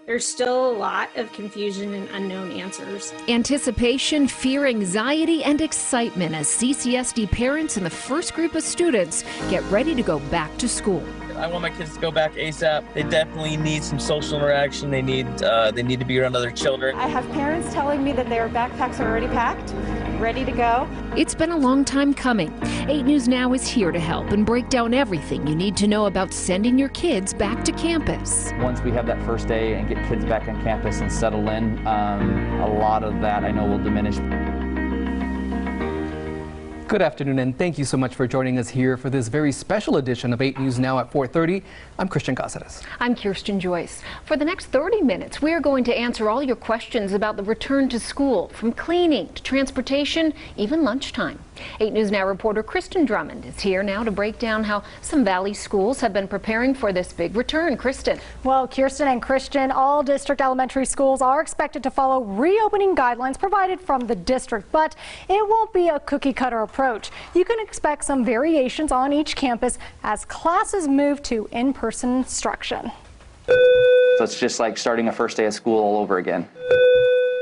There's still a lot of confusion and unknown answers. Anticipation, fear, anxiety, and excitement as CCSD parents and the first group of students get ready to go back to school. I want my kids to go back ASAP. They definitely need some social interaction. They need to be around other children. I have parents telling me that their backpacks are already packed, ready to go. It's been a long time coming. 8 News Now is here to help and break down everything you need to know about sending your kids back to campus. Once we have that first day and get kids back on campus and settle in, a lot of that I know will diminish. Good afternoon, and thank you so much for joining us here for this very special edition of 8 News Now at 4:30. I'm Christian Cáceres. I'm Kirsten Joyce. For the next 30 minutes, we are going to answer all your questions about the return to school, from cleaning to transportation, even lunchtime. 8 News Now reporter Kristen Drummond is here now to break down how some Valley schools have been preparing for this big return. Kristen. Well, Kirsten and Christian, all district elementary schools are expected to follow reopening guidelines provided from the district, but it won't be a cookie-cutter approach. You can expect some variations on each campus as classes move to in-person instruction. So it's just like starting a first day of school all over again.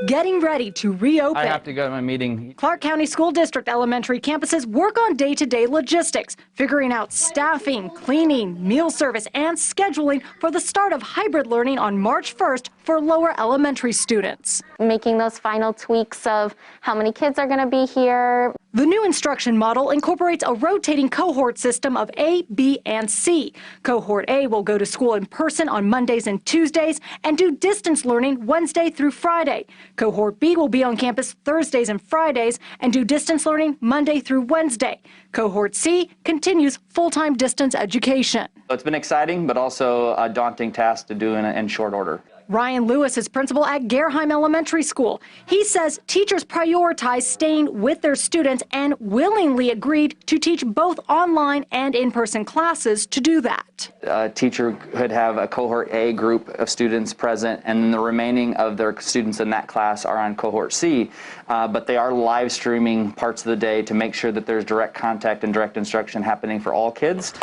Getting ready to reopen. I have to go to my meeting. Clark County School District elementary campuses work on day-to-day logistics, figuring out staffing, cleaning, meal service, and scheduling for the start of hybrid learning on March 1st for lower elementary students. Making those final tweaks of how many kids are going to be here. The new instruction model incorporates a rotating cohort system of A, B, and C. Cohort A will go to school in person on Mondays and Tuesdays and do distance learning Wednesday through Friday. Cohort B will be on campus Thursdays and Fridays and do distance learning Monday through Wednesday. Cohort C continues full-time distance education. So it's been exciting, but also a daunting task to do in short order. Ryan Lewis is principal at Gerheim Elementary School. He says teachers prioritize staying with their students and willingly agreed to teach both online and in-person classes to do that. A teacher could have a cohort A group of students present, and the remaining of their students in that class are on cohort C, but they are live streaming parts of the day to make sure that there's direct contact and direct instruction happening for all kids.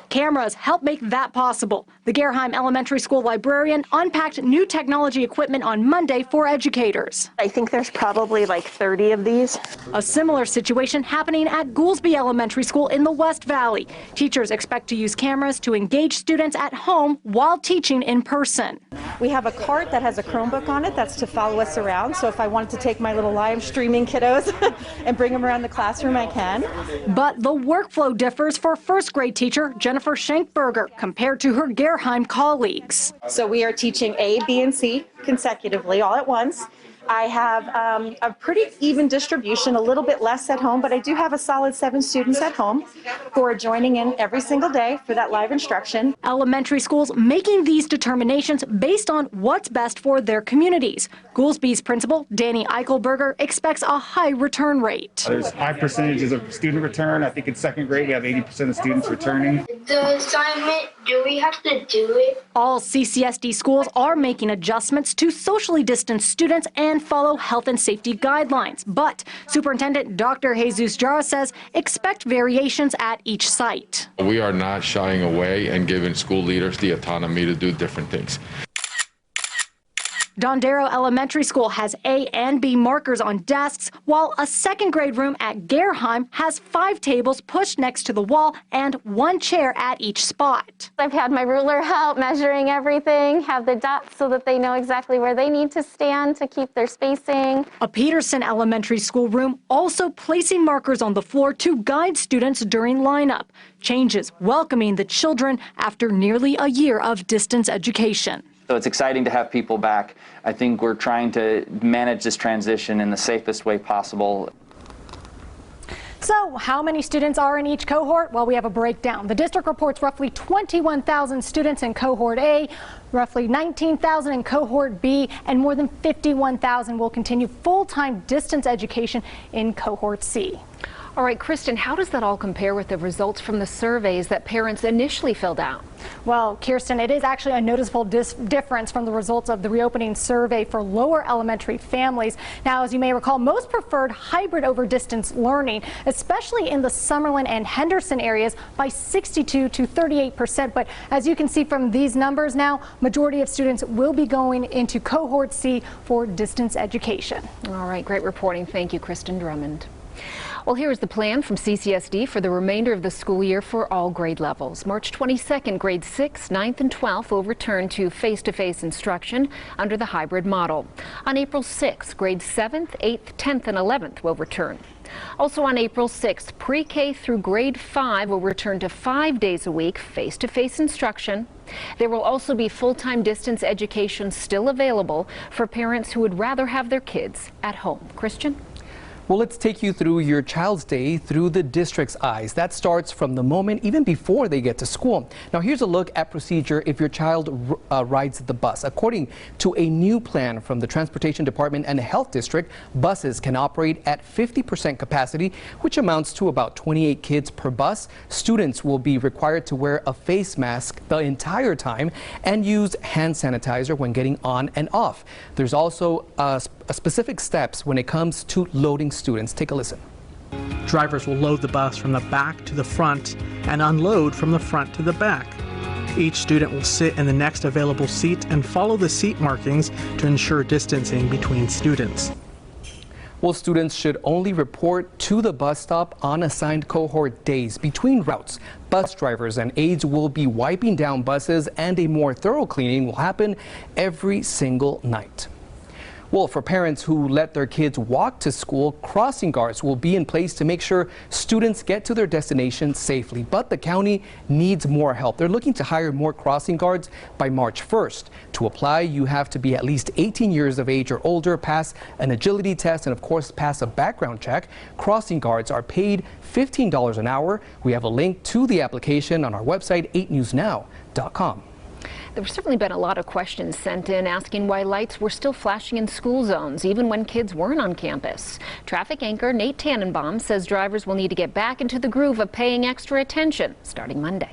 Cameras help make that possible. The Gerheim Elementary School librarian unpacked new technology equipment on Monday for educators. I think there's probably like 30 of these. A similar situation happening at Goolsby Elementary School in the West Valley. Teachers expect to use cameras to engage students at home while teaching in person. We have a cart that has a Chromebook on it that's to follow us around. So if I wanted to take my little live streaming kiddos and bring them around the classroom, I can. But the workflow differs for first grade teacher Jennifer Schenkberger compared to her Gerheim colleagues. So we are teaching A, B, and C consecutively all at once. I have a pretty even distribution, a little bit less at home, but I do have a solid 7 students at home who are joining in every single day for that live instruction. Elementary schools making these determinations based on what's best for their communities. Goolsby's principal, Danny Eichelberger, expects a high return rate. There's high percentages of student return. I think in second grade we have 80% of students returning. The assignment, do we have to do it? All CCSD schools are making adjustments to socially distance students and follow health and safety guidelines. But Superintendent Dr. Jesus Jara says expect variations at each site. We are not shying away and giving school leaders the autonomy to do different things. Dondero Elementary School has A and B markers on desks, while a second grade room at Gerheim has 5 tables pushed next to the wall and 1 chair at each spot. I've had my ruler out measuring everything, have the dots so that they know exactly where they need to stand to keep their spacing. A Peterson Elementary School room also placing markers on the floor to guide students during lineup. Changes welcoming the children after nearly a year of distance education. So it's exciting to have people back. I think we're trying to manage this transition in the safest way possible. So how many students are in each cohort? Well, we have a breakdown. The district reports roughly 21,000 students in cohort A, roughly 19,000 in cohort B, and more than 51,000 will continue full-time distance education in cohort C. All right, Kristen, how does that all compare with the results from the surveys that parents initially filled out? Well, Kirsten, it is actually a noticeable difference from the results of the reopening survey for lower elementary families. Now, as you may recall, most preferred hybrid over distance learning, especially in the Summerlin and Henderson areas, by 62 to 38%. But as you can see from these numbers now, majority of students will be going into cohort C for distance education. All right, great reporting. Thank you, Kristen Drummond. Well, here is the plan from CCSD for the remainder of the school year for all grade levels. March 22nd, grades 6th, 9th, and 12th will return to face-to-face instruction under the hybrid model. On April 6th, grades 7th, 8th, 10th, and 11th will return. Also on April 6th, pre-K through grade 5 will return to 5 days a week face-to-face instruction. There will also be full-time distance education still available for parents who would rather have their kids at home. Christian? Well, let's take you through your child's day through the district's eyes. That starts from the moment even before they get to school. Now, here's a look at procedure if your child rides the bus. According to a new plan from the Transportation Department and the Health District, buses can operate at 50% capacity, which amounts to about 28 kids per bus. Students will be required to wear a face mask the entire time and use hand sanitizer when getting on and off. There's also specific steps when it comes to loading students. Take a listen. Drivers will load the bus from the back to the front and unload from the front to the back. Each student will sit in the next available seat and follow the seat markings to ensure distancing between students. Well, students should only report to the bus stop on assigned cohort days between routes. Bus drivers and aides will be wiping down buses, and a more thorough cleaning will happen every single night. Well, for parents who let their kids walk to school, crossing guards will be in place to make sure students get to their destination safely. But the county needs more help. They're looking to hire more crossing guards by March 1st. To apply, you have to be at least 18 years of age or older, pass an agility test, and of course, pass a background check. Crossing guards are paid $15 an hour. We have a link to the application on our website, 8newsnow.com. There's certainly been a lot of questions sent in asking why lights were still flashing in school zones, even when kids weren't on campus. Traffic anchor Nate Tannenbaum says drivers will need to get back into the groove of paying extra attention starting Monday.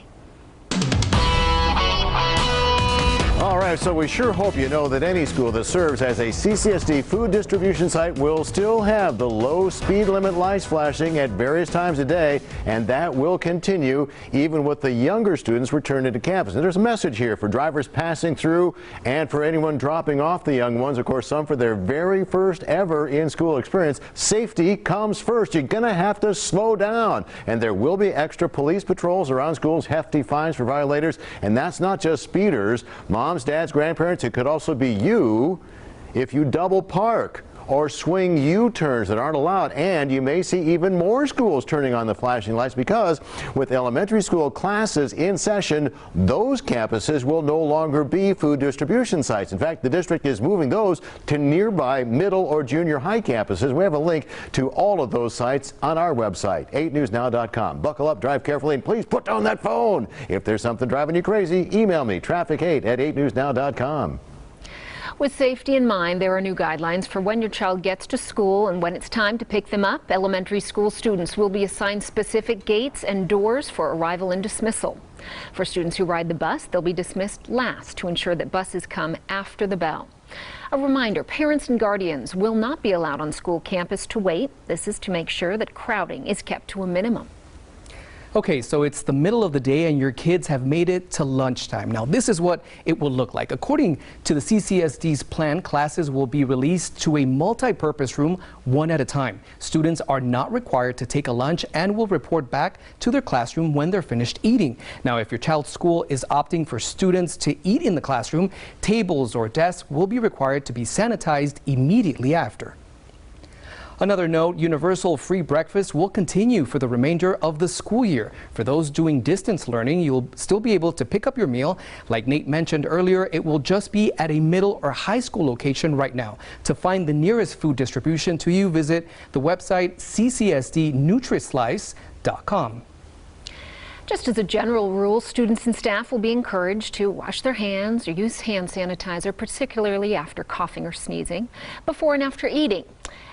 All right, so we sure hope you know that any school that serves as a CCSD food distribution site will still have the low speed limit lights flashing at various times a day, and that will continue even with the younger students returning to campus. And there's a message here for drivers passing through and for anyone dropping off the young ones, of course, some for their very first ever in-school experience. Safety comes first. You're going to have to slow down, and there will be extra police patrols around schools, hefty fines for violators, and that's not just speeders. Moms, dads, grandparents, it could also be you if you double park or swing U-turns that aren't allowed. And you may see even more schools turning on the flashing lights because with elementary school classes in session, those campuses will no longer be food distribution sites. In fact, the district is moving those to nearby middle or junior high campuses. We have a link to all of those sites on our website, 8newsnow.com. Buckle up, drive carefully, and please put down that phone. If there's something driving you crazy, email me, traffic8@8newsnow.com. With safety in mind, there are new guidelines for when your child gets to school and when it's time to pick them up. Elementary school students will be assigned specific gates and doors for arrival and dismissal. For students who ride the bus, they'll be dismissed last to ensure that buses come after the bell. A reminder, parents and guardians will not be allowed on school campus to wait. This is to make sure that crowding is kept to a minimum. Okay, so it's the middle of the day and your kids have made it to lunchtime. Now, this is what it will look like. According to the CCSD's plan, classes will be released to a multi-purpose room one at a time. Students are not required to take a lunch and will report back to their classroom when they're finished eating. Now, if your child's school is opting for students to eat in the classroom, tables or desks will be required to be sanitized immediately after. Another note, universal free breakfast will continue for the remainder of the school year. For those doing distance learning, you'll still be able to pick up your meal. Like Nate mentioned earlier, it will just be at a middle or high school location right now. To find the nearest food distribution to you, visit the website ccsdnutrislice.com. Just as a general rule, students and staff will be encouraged to wash their hands or use hand sanitizer, particularly after coughing or sneezing, before and after eating,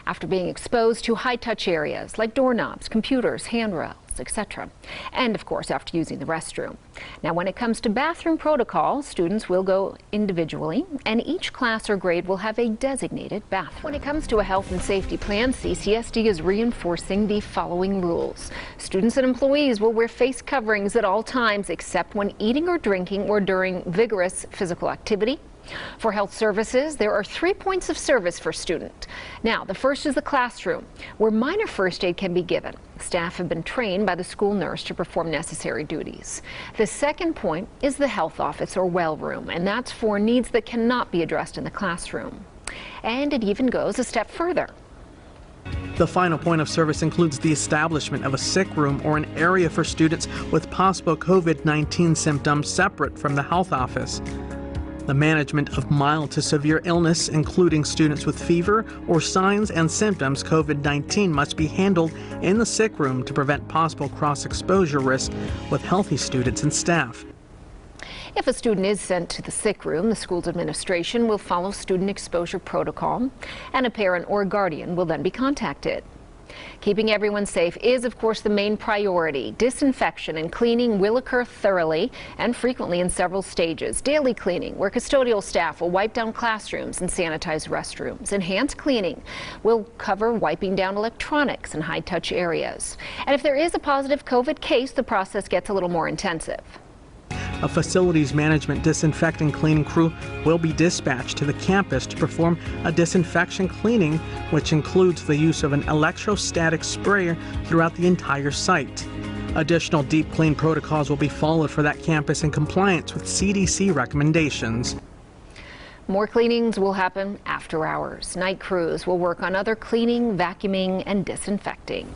after being exposed to high-touch areas like doorknobs, computers, handrails, etc. And of course after using the restroom. Now when it comes to bathroom protocol, students will go individually and each class or grade will have a designated bathroom. When it comes to a health and safety plan, CCSD is reinforcing the following rules. Students and employees will wear face coverings at all times except when eating or drinking or during vigorous physical activity. For health services, there are 3 points of service for student. Now, the first is the classroom, where minor first aid can be given. Staff have been trained by the school nurse to perform necessary duties. The second point is the health office or well room, and that's for needs that cannot be addressed in the classroom. And it even goes a step further. The final point of service includes the establishment of a sick room or an area for students with possible COVID-19 symptoms separate from the health office. The management of mild to severe illness, including students with fever or signs and symptoms COVID-19, must be handled in the sick room to prevent possible cross-exposure risk with healthy students and staff. If a student is sent to the sick room, the school's administration will follow student exposure protocol, and a parent or guardian will then be contacted. Keeping everyone safe is, of course, the main priority. Disinfection and cleaning will occur thoroughly and frequently in several stages. Daily cleaning, where custodial staff will wipe down classrooms and sanitize restrooms. Enhanced cleaning will cover wiping down electronics and high-touch areas. And if there is a positive COVID case, the process gets a little more intensive. A facilities management disinfecting cleaning crew will be dispatched to the campus to perform a disinfection cleaning, which includes the use of an electrostatic sprayer throughout the entire site. Additional deep clean protocols will be followed for that campus in compliance with CDC recommendations. More cleanings will happen after hours. Night crews will work on other cleaning, vacuuming, and disinfecting.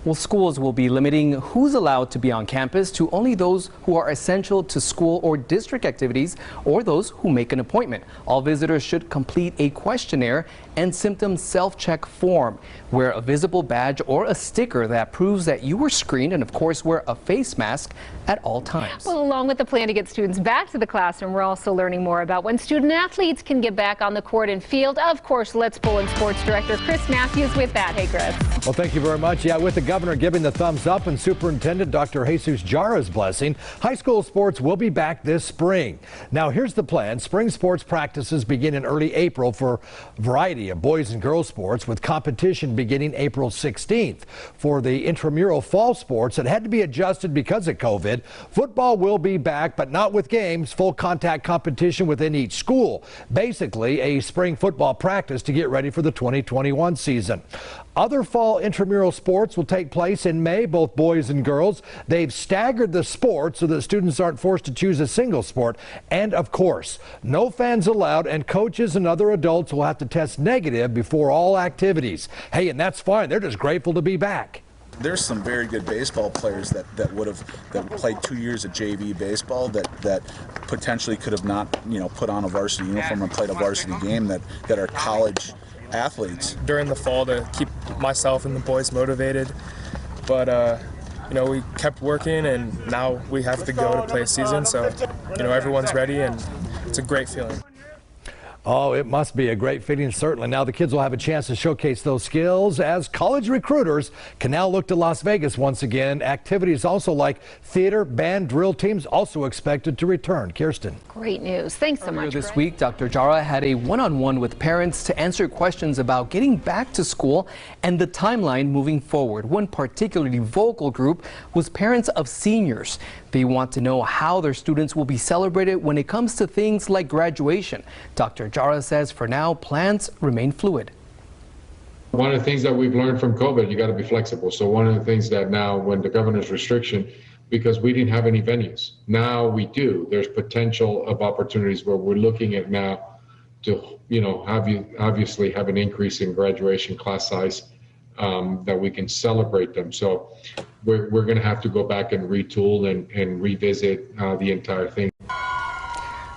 Well, schools will be limiting who's allowed to be on campus to only those who are essential to school or district activities or those who make an appointment. All visitors should complete a questionnaire and symptom self-check form. Wear a visible badge or a sticker that proves that you were screened, and of course wear a face mask at all times. Well, along with the plan to get students back to the classroom, we're also learning more about when student athletes can get back on the court and field. Of course, Let's Pull in Sports Director Chris Matthews with that. Hey, Chris. Well, thank you very much. Yeah, with the governor giving the thumbs up and Superintendent Dr. Jesus Jara's blessing, high school sports will be back this spring. Now, here's the plan. Spring sports practices begin in early April for a variety of boys and girls sports, with competition beginning April 16th. For the intramural fall sports that had to be adjusted because of COVID, football will be back, but not with games, full contact competition within each school. Basically, a spring football practice to get ready for the 2021 season. Other fall intramural sports will take place in May, both boys and girls. They've staggered the sports so that students aren't forced to choose a single sport. And of course, no fans allowed, and coaches and other adults will have to test negative before all activities. Hey, and that's fine. They're just grateful to be back. There's some very good baseball players that played 2 years of JV baseball that potentially could have not, put on a varsity uniform and played a varsity game that are college athletes. During the fall, to keep myself and the boys motivated, but we kept working, and now we have to go to play a season, so everyone's ready, and it's a great feeling. Oh, it must be a great feeling, certainly. Now the kids will have a chance to showcase those skills as college recruiters can now look to Las Vegas once again. Activities also like theater, band, drill teams also expected to return. Kirsten. Great news. Thanks so much. This week, Dr. Jara had a one-on-one with parents to answer questions about getting back to school and the timeline moving forward. One particularly vocal group was parents of seniors. They want to know how their students will be celebrated when it comes to things like graduation. Dr. Jara says for now, plans remain fluid. One of the things that we've learned from COVID, you got to be flexible. So one of the things that now, when the governor's restriction, because we didn't have any venues, now we do. There's potential of opportunities where we're looking at now to, obviously have an increase in graduation class size, that we can celebrate them. So we're going to have to go back and retool and revisit the entire thing.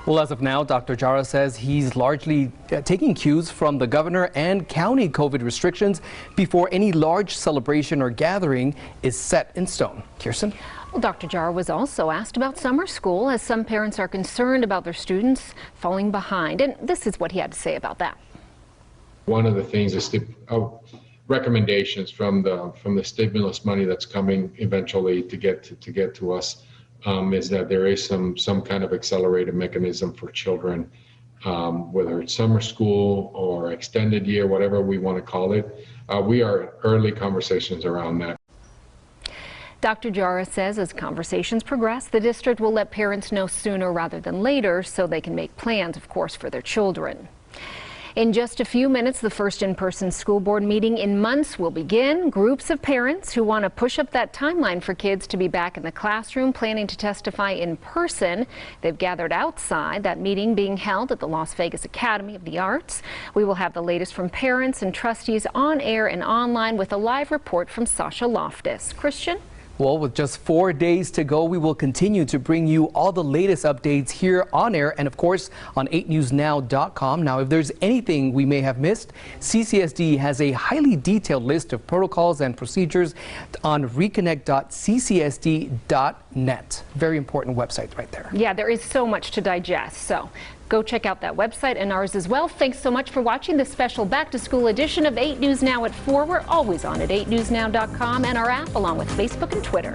Well, as of now, Dr. Jara says he's largely taking cues from the governor and county COVID restrictions before any large celebration or gathering is set in stone. Kirsten? Well, Dr. Jar was also asked about summer school, as some parents are concerned about their students falling behind. And this is what he had to say about that. One of the things is recommendations from the stimulus money that's coming eventually to get to us is that there is some kind of accelerated mechanism for children, whether it's summer school or extended year, whatever we want to call it. We are in early conversations around that. Dr. Jara says as conversations progress, the district will let parents know sooner rather than later so they can make plans, of course, for their children. In just a few minutes, the first in-person school board meeting in months will begin. Groups of parents who want to push up that timeline for kids to be back in the classroom planning to testify in person. They've gathered outside, that meeting being held at the Las Vegas Academy of the Arts. We will have the latest from parents and trustees on air and online with a live report from Sasha Loftus. Christian? Well, with just 4 days to go, we will continue to bring you all the latest updates here on air and, of course, on 8newsnow.com. Now, if there's anything we may have missed, CCSD has a highly detailed list of protocols and procedures on reconnect.ccsd.net. Very important website right there. Yeah, there is so much to digest, so go check out that website and ours as well. Thanks so much for watching this special back-to-school edition of 8 News Now at 4. We're always on at 8newsnow.com and our app, along with Facebook and Twitter.